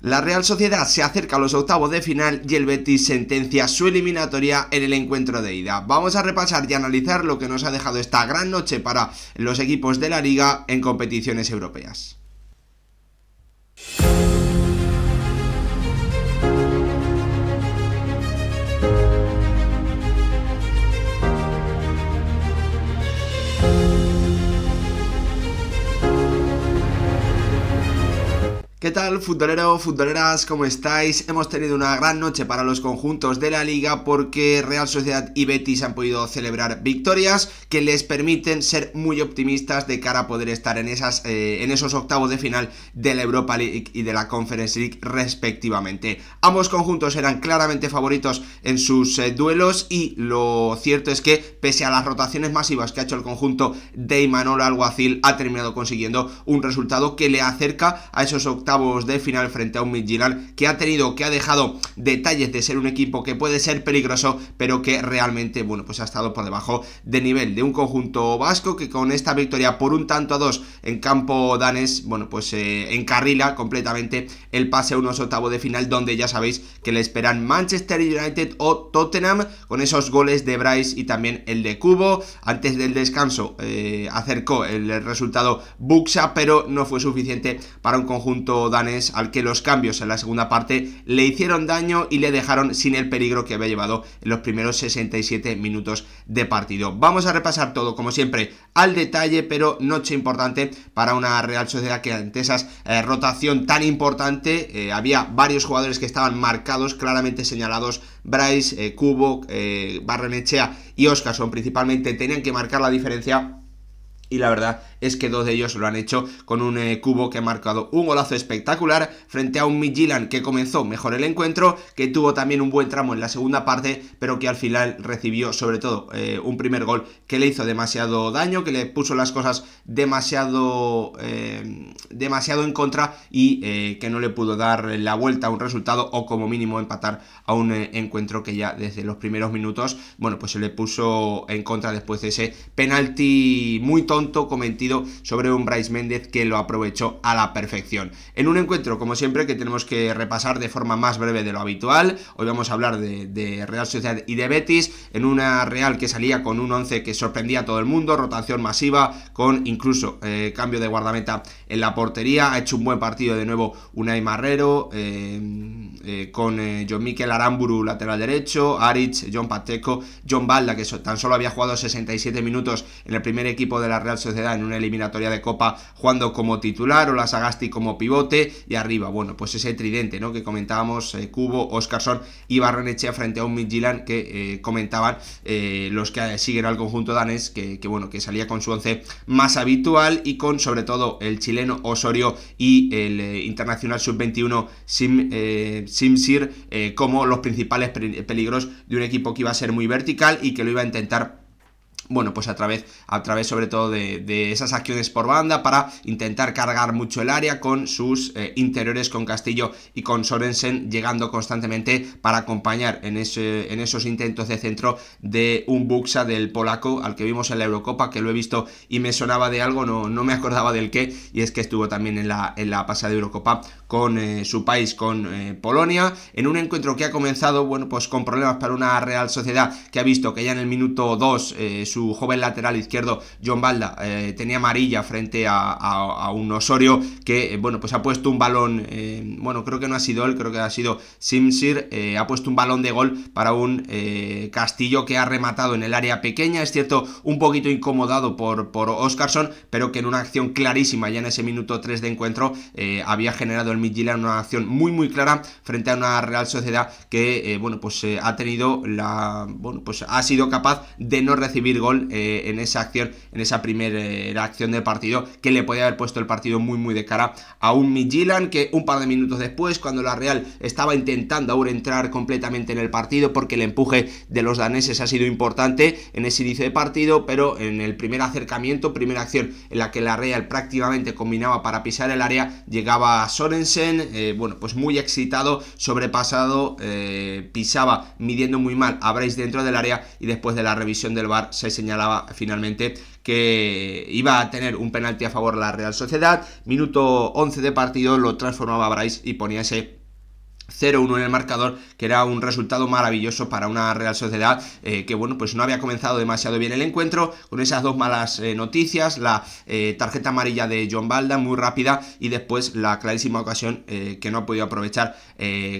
La Real Sociedad se acerca a los octavos de final y el Betis sentencia su eliminatoria en el encuentro de ida. Vamos a repasar y analizar lo que nos ha dejado esta gran noche para los equipos de la Liga en competiciones europeas. ¿Qué tal, futbolero, futboleras? ¿Cómo estáis? Hemos tenido una gran noche para los conjuntos de la Liga porque Real Sociedad y Betis han podido celebrar victorias que les permiten ser muy optimistas de cara a poder estar en esos octavos de final de la Europa League y de la Conference League respectivamente. Ambos conjuntos eran claramente favoritos en sus duelos y lo cierto es que pese a las rotaciones masivas que ha hecho el conjunto de Imanol Alguacil, ha terminado consiguiendo un resultado que le acerca a esos octavos de final frente a un Midtjylland que ha dejado detalles de ser un equipo que puede ser peligroso, pero que realmente, pues ha estado por debajo de nivel de un conjunto vasco que con esta victoria por 1-2 en campo danés, encarrila completamente el pase a unos octavos de final donde ya sabéis que le esperan Manchester United o Tottenham con esos goles de Bryce y también el de Kubo. Antes del descanso acercó el resultado Buxa, pero no fue suficiente para un conjunto danés al que los cambios en la segunda parte le hicieron daño y le dejaron sin el peligro que había llevado en los primeros 67 minutos de partido. Vamos a repasar todo como siempre al detalle, pero noche importante para una Real Sociedad que ante esa rotación tan importante había varios jugadores que estaban marcados, claramente señalados. Bryce, Kubo, Barrenechea y Óscarson principalmente tenían que marcar la diferencia. Y la verdad es que dos de ellos lo han hecho con un Kubo que ha marcado un golazo espectacular frente a un Midtjylland que comenzó mejor el encuentro, que tuvo también un buen tramo en la segunda parte, pero que al final recibió sobre todo un primer gol que le hizo demasiado daño, que le puso las cosas demasiado en contra y que no le pudo dar la vuelta a un resultado o como mínimo empatar a un encuentro que ya desde los primeros minutos se le puso en contra después de ese penalti muy tonto cometido sobre un Brais Méndez que lo aprovechó a la perfección. En un encuentro, como siempre, que tenemos que repasar de forma más breve de lo habitual. Hoy vamos a hablar de Real Sociedad y de Betis, en una Real que salía con un 11 que sorprendía a todo el mundo, rotación masiva, con incluso cambio de guardameta en la portería. Ha hecho un buen partido de nuevo Unai Marrero, con John Mikel Aramburu lateral derecho, Aritz, John Pacheco, John Balda, que tan solo había jugado 67 minutos en el primer equipo de la Real Sociedad en una eliminatoria de Copa jugando como titular, Ola Sagasti como pivote y arriba, ese tridente, ¿no?, que comentábamos, Kubo, Óscarson y Barrenechea frente a un Midtjylland que comentaban los que siguen al conjunto danés que salía con su 11 más habitual y con sobre todo el chileno Osorio y el internacional sub-21 Simsir como los principales peligros de un equipo que iba a ser muy vertical y que lo iba a intentar a través sobre todo de esas acciones por banda para intentar cargar mucho el área con sus interiores, con Castillo y con Sorensen, llegando constantemente para acompañar en esos intentos de centro de un Buxa del polaco al que vimos en la Eurocopa, que lo he visto y me sonaba de algo, no me acordaba del qué, y es que estuvo también en la pasada Eurocopa con su país, con Polonia, en un encuentro que ha comenzado con problemas para una Real Sociedad que ha visto que ya en el minuto 2 su joven lateral izquierdo, John Balda, tenía amarilla frente a un Osorio que, ha puesto un balón, creo que no ha sido él, creo que ha sido Simsir, ha puesto un balón de gol para un Castillo que ha rematado en el área pequeña, es cierto, un poquito incomodado por Óscarson, pero que en una acción clarísima ya en ese minuto 3 de encuentro había generado el Midtjylland una acción muy muy clara frente a una Real Sociedad que, ha tenido ha sido capaz de no recibir gol en esa acción, en esa primera acción del partido, que le podía haber puesto el partido muy muy de cara a un Midtjylland que un par de minutos después, cuando la Real estaba intentando ahora entrar completamente en el partido porque el empuje de los daneses ha sido importante en ese inicio de partido, pero en el primer acercamiento, primera acción en la que la Real prácticamente combinaba para pisar el área, llegaba Sorensen, muy excitado, sobrepasado, pisaba midiendo muy mal a Bryce dentro del área y después de la revisión del VAR se señalaba finalmente que iba a tener un penalti a favor de la Real Sociedad. Minuto 11 de partido lo transformaba Brais y ponía ese 0-1 en el marcador, que era un resultado maravilloso para una Real Sociedad que bueno, pues no había comenzado demasiado bien el encuentro, con esas dos malas noticias, la tarjeta amarilla de John Balda muy rápida y después la clarísima ocasión que no ha podido aprovechar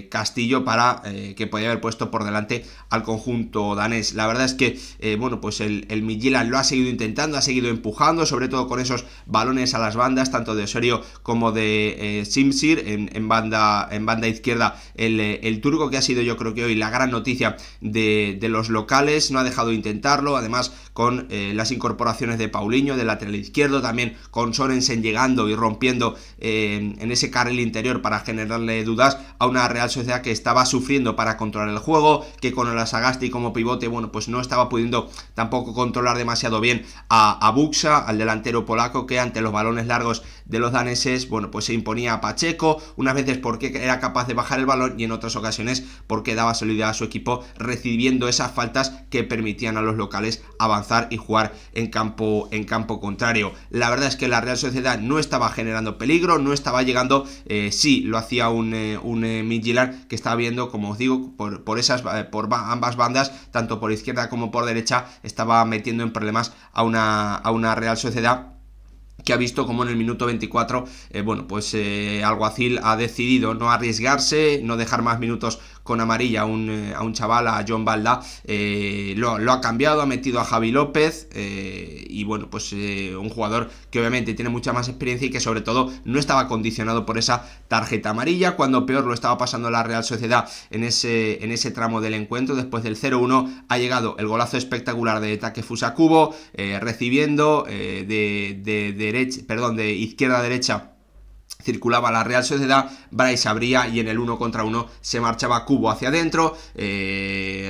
Castillo para que podía haber puesto por delante al conjunto danés. La verdad es que bueno, pues el Midtjylland lo ha seguido intentando, ha seguido empujando, sobre todo con esos balones a las bandas, tanto de Osorio como de Simsir en banda izquierda. El turco, que ha sido yo creo que hoy la gran noticia de los locales, no ha dejado de intentarlo, además con las incorporaciones de Paulinho del lateral izquierdo, también con Sorensen llegando y rompiendo en ese carril interior para generarle dudas a una Real Sociedad que estaba sufriendo para controlar el juego, que con el Sagasti como pivote, bueno, pues no estaba pudiendo tampoco controlar demasiado bien a Buxa, al delantero polaco, que ante los balones largos de los daneses, bueno, pues se imponía a Pacheco, unas veces porque era capaz de bajar el balón y en otras ocasiones porque daba solidez a su equipo recibiendo esas faltas que permitían a los locales avanzar y jugar en campo contrario. La verdad es que la Real Sociedad no estaba generando peligro, no estaba llegando, sí lo hacía un Midtjylland que estaba viendo, como os digo, por ambas bandas, tanto por izquierda como por derecha, estaba metiendo en problemas a una Real Sociedad que ha visto como en el minuto 24 bueno, pues Alguacil ha decidido no arriesgarse, no dejar más minutos con amarilla a un chaval, a John Balda, lo ha cambiado, ha metido a Javi López y bueno, pues un jugador que obviamente tiene mucha más experiencia y que sobre todo no estaba condicionado por esa tarjeta amarilla, cuando peor lo estaba pasando la Real Sociedad en ese tramo del encuentro. Después del 0-1 ha llegado el golazo espectacular de Takefusa Kubo, recibiendo de izquierda a derecha circulaba la Real Sociedad, Brais abría y en el 1 contra 1 se marchaba Kubo hacia adentro,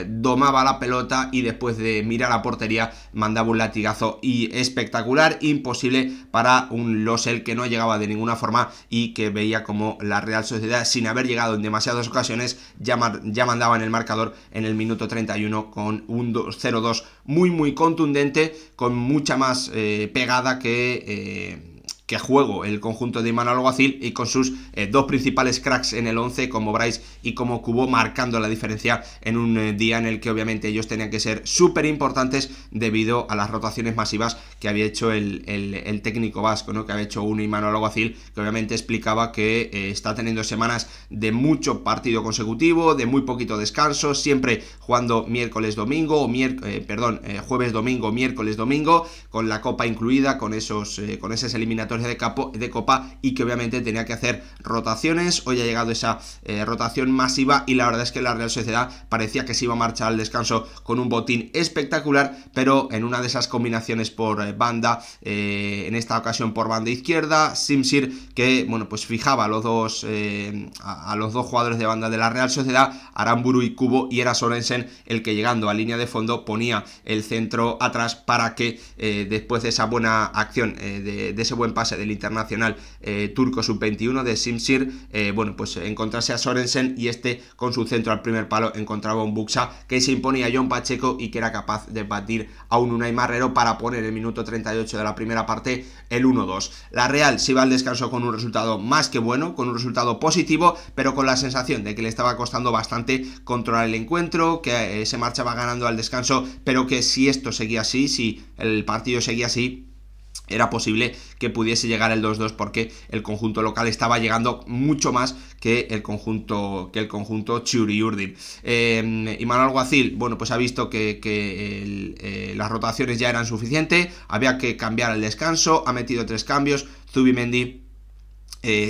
domaba la pelota y después de mirar a portería mandaba un latigazo y espectacular, imposible para un Losel que no llegaba de ninguna forma y que veía como la Real Sociedad, sin haber llegado en demasiadas ocasiones, ya mandaba en el marcador en el minuto 31 con un 0-2 muy contundente, con mucha más pegada que juego el conjunto de Imanol Alguacil y con sus dos principales cracks en el 11 como Brais y como Kubo marcando la diferencia en un día en el que obviamente ellos tenían que ser súper importantes debido a las rotaciones masivas que había hecho el técnico vasco, ¿no? Que había hecho un Imanol Alguacil, que obviamente explicaba que está teniendo semanas de mucho partido consecutivo, de muy poquito descanso, siempre jugando miércoles-domingo o jueves-domingo, miércoles-domingo, con la Copa incluida, con esas eliminatorias de Copa, y que obviamente tenía que hacer rotaciones. Hoy ha llegado esa rotación masiva y la verdad es que la Real Sociedad parecía que se iba a marchar al descanso con un botín espectacular, pero en una de esas combinaciones por banda, en esta ocasión por banda izquierda, Simsir, que bueno, pues fijaba a los dos jugadores de banda de la Real Sociedad, Aramburu y Kubo, y era Sorensen el que, llegando a línea de fondo, ponía el centro atrás para que después de esa buena acción, de ese buen pase del internacional turco sub-21 de Simsir, bueno, pues encontrase a Sorensen y este con su centro al primer palo encontraba un Buxa que se imponía a John Pacheco y que era capaz de batir a un Unai Marrero para poner el minuto 38 de la primera parte el 1-2. La Real se iba al descanso con un resultado más que bueno, con un resultado positivo, pero con la sensación de que le estaba costando bastante controlar el encuentro, que se marchaba ganando al descanso, pero que si esto seguía así, si el partido seguía así, era posible que pudiese llegar el 2-2 porque el conjunto local estaba llegando mucho más que el conjunto Txuri-Urdin. Imanol Alguacil, bueno, pues ha visto que las rotaciones ya eran suficientes, había que cambiar el descanso, ha metido 3 cambios, Zubimendi,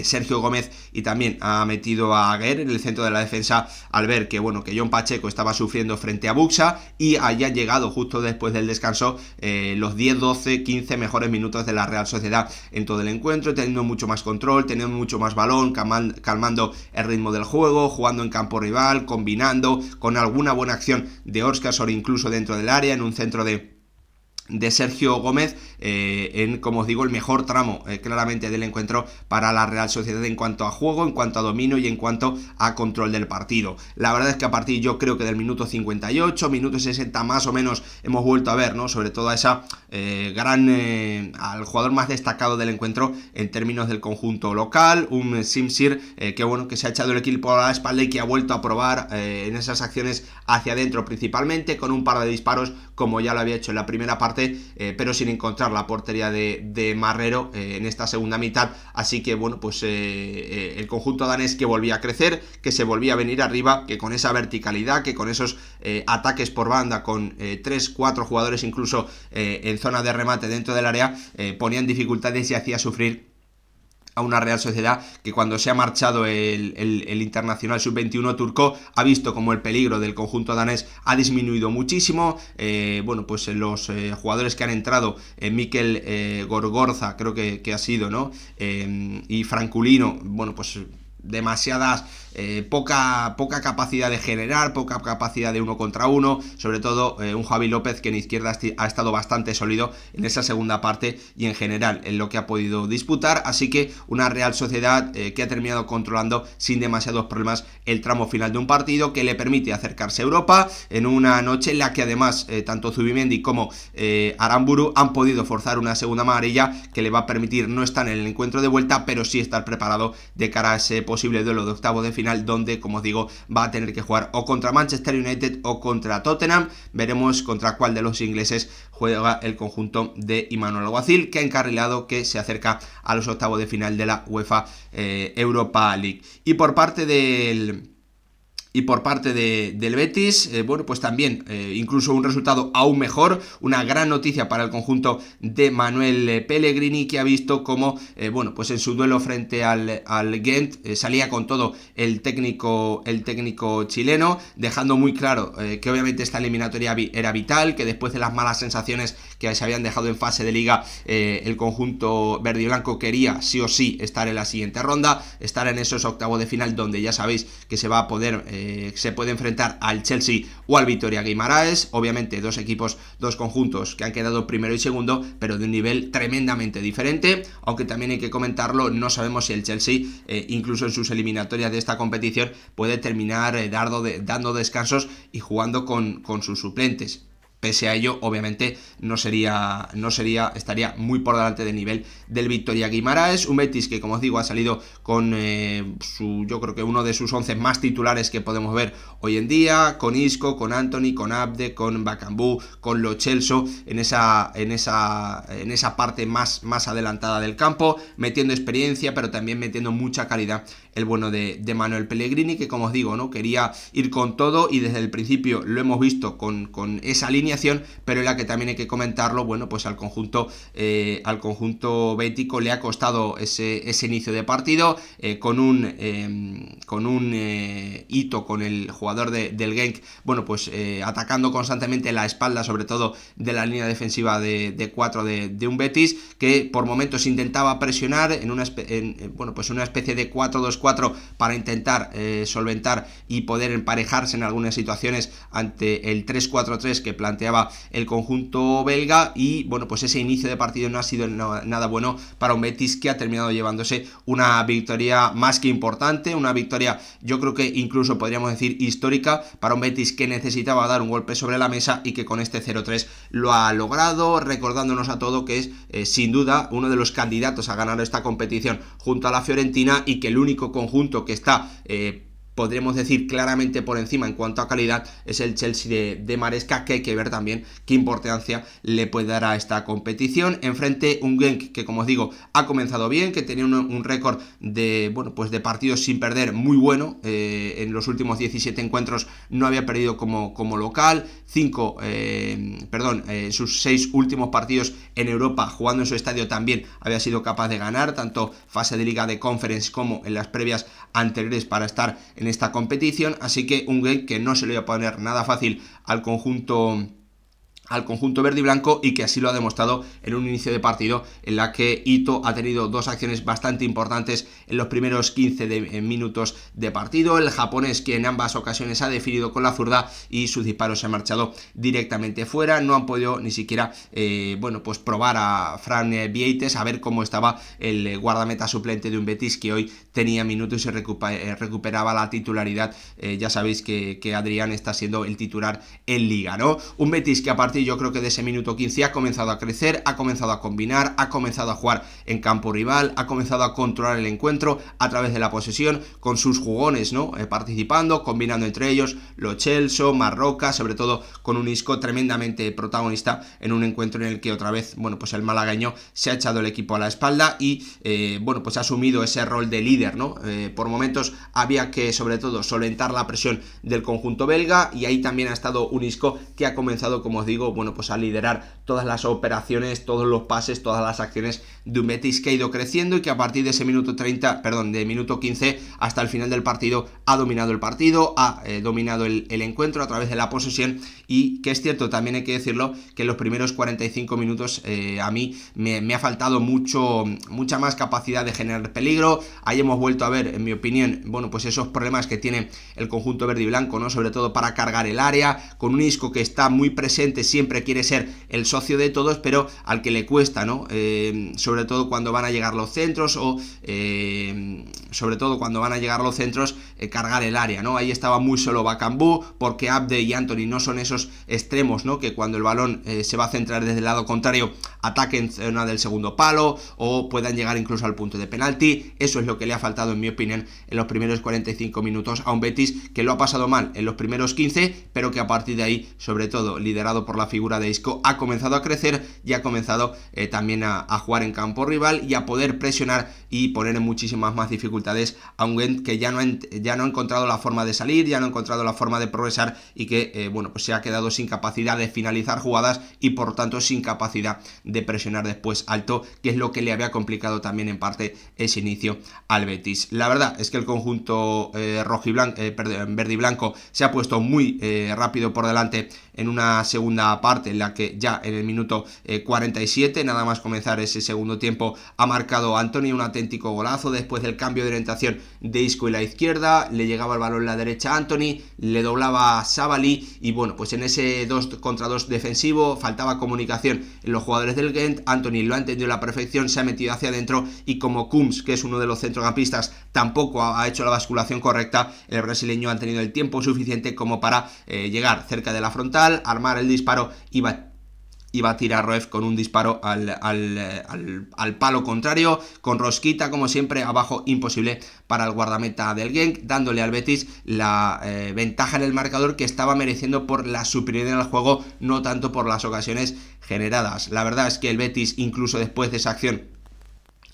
Sergio Gómez, y también ha metido a Aguer en el centro de la defensa al ver que bueno, que John Pacheco estaba sufriendo frente a Buxa, y haya llegado justo después del descanso los 10, 12, 15 mejores minutos de la Real Sociedad en todo el encuentro, teniendo mucho más control, teniendo mucho más balón, calmando el ritmo del juego, jugando en campo rival, combinando con alguna buena acción de Óscar, incluso dentro del área, en un centro de Sergio Gómez en, como os digo, el mejor tramo claramente del encuentro para la Real Sociedad en cuanto a juego, en cuanto a dominio y en cuanto a control del partido. La verdad es que a partir, yo creo que del minuto 58, minuto 60 más o menos, hemos vuelto a ver, ¿no?, sobre todo a esa al jugador más destacado del encuentro en términos del conjunto local, un Simsir que bueno, que se ha echado el equipo a la espalda y que ha vuelto a probar en esas acciones hacia adentro principalmente, con un par de disparos como ya lo había hecho en la primera parte, pero sin encontrar la portería de Marrero en esta segunda mitad. Así que bueno, pues el conjunto danés que volvía a crecer, que se volvía a venir arriba, que con esa verticalidad, que con esos ataques por banda, con 3-4 jugadores incluso en zona de remate dentro del área, ponían dificultades y hacía sufrir a una Real Sociedad que, cuando se ha marchado el internacional sub-21 turco, ha visto como el peligro del conjunto danés ha disminuido muchísimo. Bueno, pues los jugadores que han entrado, Mikel Gorgorza creo que ha sido, ¿no? Y Franculino, bueno, pues demasiadas poca capacidad de generar, poca capacidad de uno contra uno, sobre todo un Javi López que en izquierda ha estado bastante sólido en esa segunda parte y en general en lo que ha podido disputar. Así que una Real Sociedad que ha terminado controlando sin demasiados problemas el tramo final de un partido, que le permite acercarse a Europa en una noche en la que además tanto Zubimendi como Aramburu han podido forzar una segunda amarilla que le va a permitir no estar en el encuentro de vuelta, pero sí estar preparado de cara a ese posible duelo de octavo de final, donde, como os digo, va a tener que jugar o contra Manchester United o contra Tottenham. Veremos contra cuál de los ingleses juega el conjunto de Imanol Alguacil, que ha encarrilado que se acerca a los octavos de final de la UEFA Europa League. Y por parte del Betis, bueno, pues también incluso un resultado aún mejor, una gran noticia para el conjunto de Manuel Pellegrini, que ha visto como, bueno, pues en su duelo frente al Gent salía con todo el técnico chileno, dejando muy claro que obviamente esta eliminatoria era vital, que después de las malas sensaciones que se habían dejado en fase de liga, el conjunto verde y blanco quería sí o sí estar en la siguiente ronda, estar en esos octavos de final, donde ya sabéis que se va a poder se puede enfrentar al Chelsea o al Vitoria Guimaraes. Obviamente dos conjuntos que han quedado primero y segundo, pero de un nivel tremendamente diferente, aunque también hay que comentarlo, no sabemos si el Chelsea incluso en sus eliminatorias de esta competición puede terminar dando descansos y jugando con sus suplentes. Pese a ello, obviamente, estaría muy por delante del nivel del Vitoria Guimaraes. Un Betis que, como os digo, ha salido con yo creo que uno de sus 11 más titulares que podemos ver hoy en día, con Isco, con Anthony, con Abde, con Bakambu, con Lo Celso, en esa parte más adelantada del campo, metiendo experiencia, pero también metiendo mucha calidad el bueno de Manuel Pellegrini, que, como os digo, ¿no?, quería ir con todo, y desde el principio lo hemos visto con esa alineación, pero en la que también hay que comentarlo, bueno, pues al conjunto bético le ha costado ese inicio de partido, con un hito con el jugador del Genk, bueno, pues atacando constantemente la espalda, sobre todo de la línea defensiva de 4 de un Betis, que por momentos intentaba presionar en una especie de 4-2-4 para intentar solventar y poder emparejarse en algunas situaciones ante el 3-4-3 que planteaba el conjunto belga. Y bueno, pues ese inicio de partido no ha sido nada bueno para un Betis que ha terminado llevándose una victoria más que importante, una victoria, yo creo que incluso podríamos decir histórica, para un Betis que necesitaba dar un golpe sobre la mesa y que con este 0-3 lo ha logrado, recordándonos a todo que es sin duda uno de los candidatos a ganar esta competición junto a la Fiorentina, y que el único conjunto que está podremos decir claramente por encima en cuanto a calidad es el Chelsea de Maresca, que hay que ver también qué importancia le puede dar a esta competición. Enfrente un Genk que, como os digo, ha comenzado bien, que tenía un récord de partidos sin perder muy bueno, en los últimos 17 encuentros no había perdido como local, sus 6 últimos partidos en Europa jugando en su estadio también había sido capaz de ganar, tanto fase de Liga de Conference como en las previas anteriores para estar en esta competición. Así que un Genk que no se le iba a poner nada fácil al conjunto al conjunto verde y blanco, y que así lo ha demostrado en un inicio de partido en la que Ito ha tenido dos acciones bastante importantes en los primeros 15 minutos de partido. El japonés, que en ambas ocasiones ha definido con la zurda y sus disparos se han marchado directamente fuera, no han podido ni siquiera pues probar a Fran Vieites, a ver cómo estaba el guardameta suplente de un Betis que hoy tenía minutos y recuperaba la titularidad. Ya sabéis que Adrián está siendo el titular en Liga, ¿no? Un Betis que a partir, yo creo que de ese minuto 15 ha comenzado a crecer, ha comenzado a combinar, ha comenzado a jugar en campo rival, ha comenzado a controlar el encuentro a través de la posesión, con sus jugones, ¿no? Participando, combinando entre ellos, Lo Celso, Marroca, sobre todo con un Isco tremendamente protagonista en un encuentro en el que otra vez, bueno, pues el malagueño se ha echado el equipo a la espalda y, bueno, pues ha asumido ese rol de líder, ¿no? Por momentos había que, sobre todo, solventar la presión del conjunto belga, y ahí también ha estado un Isco que ha comenzado, como os digo, bueno, pues a liderar todas las operaciones, todos los pases, todas las acciones de un Betis que ha ido creciendo y que a partir de ese minuto 15 hasta el final del partido ha dominado el partido, ha dominado el encuentro a través de la posesión, y que es cierto, también hay que decirlo, que en los primeros 45 minutos a mí me ha faltado mucha más capacidad de generar peligro. Ahí hemos vuelto a ver, en mi opinión, bueno, pues esos problemas que tiene el conjunto verde y blanco, ¿no? Sobre todo para cargar el área, con un Isco que está muy presente, siempre quiere ser el socio de todos, pero al que le cuesta, ¿no? Sobre todo cuando van a llegar los centros, cargar el área, ¿no? Ahí estaba muy solo Bakambu, porque Abde y Antony no son esos extremos, ¿no? Que cuando el balón se va a centrar desde el lado contrario, ataquen zona del segundo palo o puedan llegar incluso al punto de penalti. Eso es lo que le ha faltado, en mi opinión, en los primeros 45 minutos a un Betis que lo ha pasado mal en los primeros 15, pero que a partir de ahí, sobre todo liderado por la figura de Isco, ha comenzado a crecer y ha comenzado también a jugar en campo rival y a poder presionar y poner en muchísimas más dificultades a un Gent que ya no ha encontrado la forma de salir, ya no ha encontrado la forma de progresar, y que bueno, pues se ha quedado sin capacidad de finalizar jugadas y por tanto sin capacidad de presionar después alto, que es lo que le había complicado también en parte ese inicio al Betis. La verdad es que el conjunto verde y blanco se ha puesto muy rápido por delante en una segunda parte en la que ya en el minuto 47, nada más comenzar ese segundo tiempo, ha marcado Antony un auténtico golazo después del cambio de orientación de Isco y la izquierda. Le llegaba el balón en la derecha a Antony, le doblaba a Sabali, y bueno, pues en ese 2 contra 2 defensivo faltaba comunicación en los jugadores del Gent. Antony lo ha entendido a la perfección, se ha metido hacia adentro, y como Coombs, que es uno de los centrocampistas, tampoco ha hecho la basculación correcta, el brasileño ha tenido el tiempo suficiente como para llegar cerca de la frontal, armar el disparo y batir a Roef con un disparo al palo contrario, con rosquita como siempre, abajo imposible para el guardameta del Genk, dándole al Betis la ventaja en el marcador que estaba mereciendo por la superioridad al juego, no tanto por las ocasiones generadas. La verdad es que el Betis, incluso después de esa acción,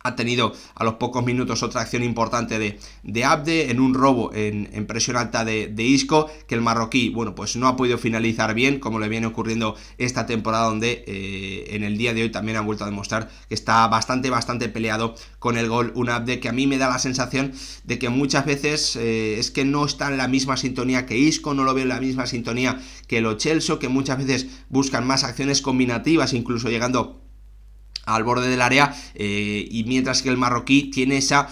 ha tenido a los pocos minutos otra acción importante de Abde en un robo en presión alta de Isco, que el marroquí, bueno, pues no ha podido finalizar bien, como le viene ocurriendo esta temporada, donde en el día de hoy también ha vuelto a demostrar que está bastante peleado con el gol. Un Abde que a mí me da la sensación de que muchas veces es que no está en la misma sintonía que Isco, no lo veo en la misma sintonía que Lo Celso, que muchas veces buscan más acciones combinativas, incluso llegando al borde del área, y mientras que el marroquí tiene esa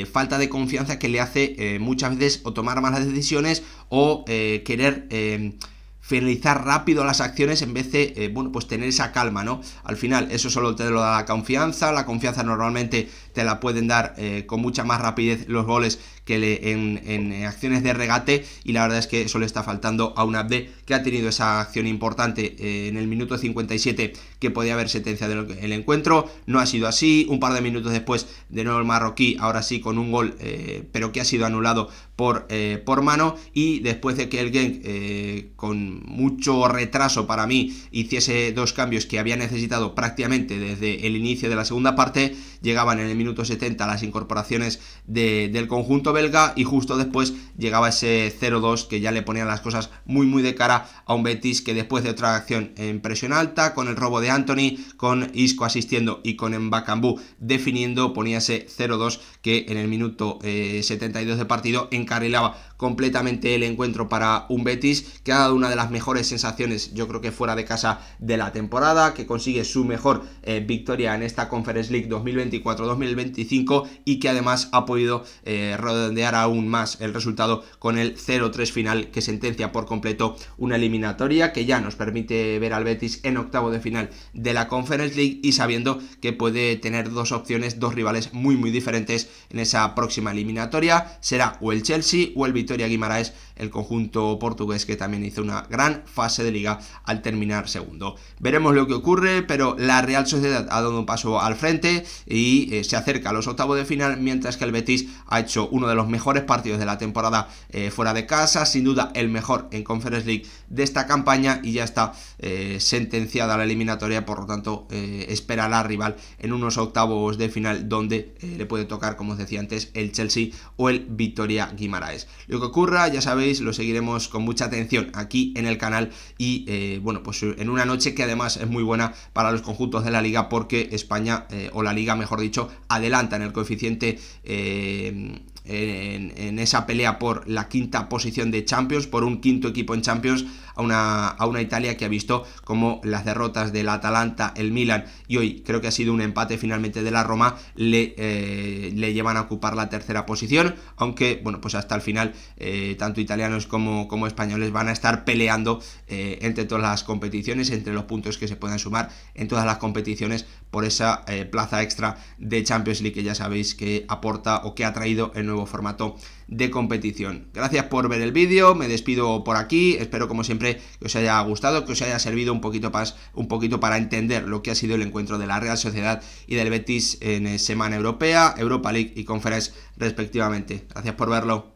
falta de confianza que le hace muchas veces o tomar malas decisiones o querer finalizar rápido las acciones en vez de, bueno, pues tener esa calma, ¿no? Al final eso solo te lo da la confianza normalmente te la pueden dar con mucha más rapidez los goles que en acciones de regate, y la verdad es que eso le está faltando a un Abde, que ha tenido esa acción importante en el minuto 57 que podía haber sentenciado el encuentro. No ha sido así. Un par de minutos después, de nuevo el marroquí, ahora sí con un gol, pero que ha sido anulado por mano, y después de que el Genk con mucho retraso para mí hiciese dos cambios que había necesitado prácticamente desde el inicio de la segunda parte, llegaban en el minuto 70 las incorporaciones del conjunto belga, y justo después llegaba ese 0-2 que ya le ponían las cosas muy de cara a un Betis que después de otra acción en presión alta, con el robo de Antony, con Isco asistiendo y con Mbakambú definiendo, ponía ese 0-2 que en el minuto 72 de partido encarrilaba completamente el encuentro para un Betis que ha dado una de las mejores sensaciones, yo creo que fuera de casa, de la temporada, que consigue su mejor victoria en esta Conference League 2024-2025 y que además ha podido redondear aún más el resultado con el 0-3 final que sentencia por completo una eliminatoria que ya nos permite ver al Betis en octavo de final de la Conference League y sabiendo que puede tener dos opciones, dos rivales muy diferentes en esa próxima eliminatoria. Será o el Chelsea o el Vitória Guimarães, el conjunto portugués que también hizo una gran fase de liga al terminar segundo. Veremos lo que ocurre, pero la Real Sociedad ha dado un paso al frente y se acerca a los octavos de final, mientras que el Betis ha hecho uno de los mejores partidos de la temporada fuera de casa, sin duda el mejor en Conference League de esta campaña, y ya está sentenciada la eliminatoria. Por lo tanto espera a la rival en unos octavos de final donde le puede tocar, como os decía antes, el Chelsea o el Vitória Guimarães. Lo que ocurra, ya sabéis, lo seguiremos con mucha atención aquí en el canal y bueno, pues en una noche que además es muy buena para los conjuntos de la liga, porque España, o la liga mejor dicho, adelanta en el coeficiente en esa pelea por la quinta posición de Champions, por un quinto equipo en Champions, a una Italia que ha visto como las derrotas del Atalanta, el Milan y hoy creo que ha sido un empate finalmente de la Roma le llevan a ocupar la tercera posición, aunque bueno, pues hasta el final tanto italianos como españoles van a estar peleando entre todas las competiciones, entre los puntos que se puedan sumar en todas las competiciones por esa plaza extra de Champions League que ya sabéis que aporta o que ha traído el nuevo formato de competición. Gracias por ver el vídeo, me despido por aquí, espero como siempre que os haya gustado, que os haya servido un poquito para entender lo que ha sido el encuentro de la Real Sociedad y del Betis en Semana Europea, Europa League y Conference respectivamente. Gracias por verlo.